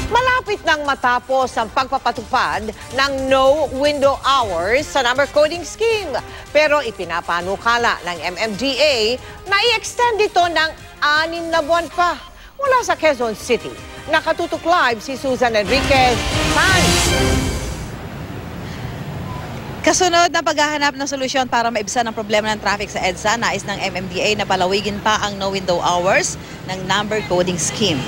Malapit nang matapos ang pagpapatupad ng no window hours sa number coding scheme. Pero ipinapanukala ng MMDA na i-extend ito ng 6 na buwan pa. Mula sa Quezon City, nakatutok live si Susan Enriquez. Kasunod na paghahanap ng solusyon para maibsan ang problema ng traffic sa EDSA, nais ng MMDA na palawigin pa ang no window hours ng number coding scheme.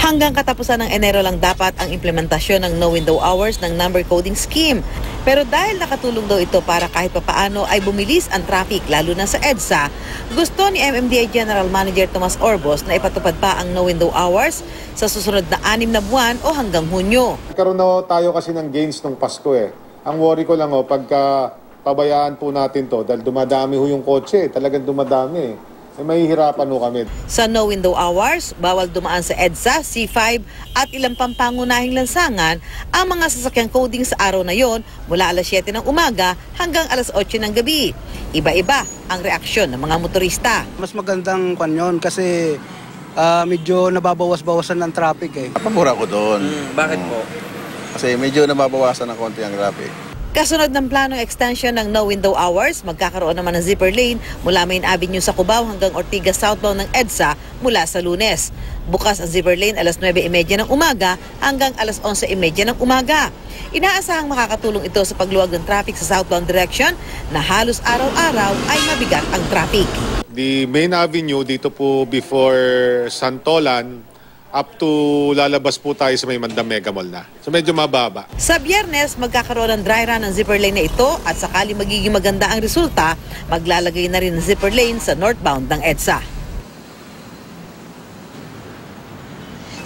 Hanggang katapusan ng Enero lang dapat ang implementasyon ng no window hours ng number coding scheme. Pero dahil nakatulong daw ito para kahit papaano ay bumilis ang traffic lalo na sa EDSA, gusto ni MMDA General Manager Tomas Orbos na ipatupad pa ang no window hours sa susunod na 6 na buwan o hanggang Hunyo. Nagkaroon na tayo kasi ng gains nung Pasko eh. Ang worry ko lang pagka pabayaan po natin to dahil dumadami yung kotse, talagang dumadami mahihirapan kami. Sa no window hours, bawal dumaan sa EDSA, C5 at ilang pampangunahing lansangan ang mga sasakyang coding sa araw na yon mula alas 7 ng umaga hanggang alas 8 ng gabi. Iba-iba ang reaksyon ng mga motorista. Mas magandang kanyon kasi medyo nababawas-bawasan ng traffic eh. Pamura ko doon. Bakit po? Kasi medyo nababawasan ng konti ang traffic. Kasunod ng planong extension ng no window hours, magkakaroon naman ng zipper lane mula Main Avenue sa Cubao hanggang Ortigas southbound ng EDSA mula sa Lunes. Bukas ang zipper lane alas 9:30 ng umaga hanggang alas 11:30 ng umaga. Inaasahang makakatulong ito sa pagluwag ng traffic sa southbound direction na halos araw-araw ay mabigat ang traffic. The Main Avenue dito po before Santolan up to lalabas po tayo sa may Mandam Mega Mall na. So medyo mababa. Sa Biyernes, magkakaroon ng dry run ng zipper lane na ito at sakali magiging maganda ang resulta, maglalagay na rin ng zipper lane sa northbound ng EDSA.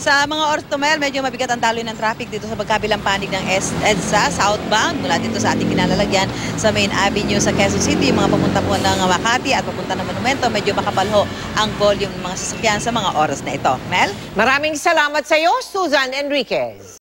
Sa mga oras tumel, medyo mabigat ang daloy ng traffic dito sa magkabilang panig ng EDSA, southbound, mula dito sa ating kinalalagyan sa Main Avenue sa Quezon City. Yung mga papunta po ng Makati at papunta ng Monumento, medyo makapalho ang volume ng mga sasakyan sa mga oras na ito. Mel? Maraming salamat sa iyo, Susan Enriquez.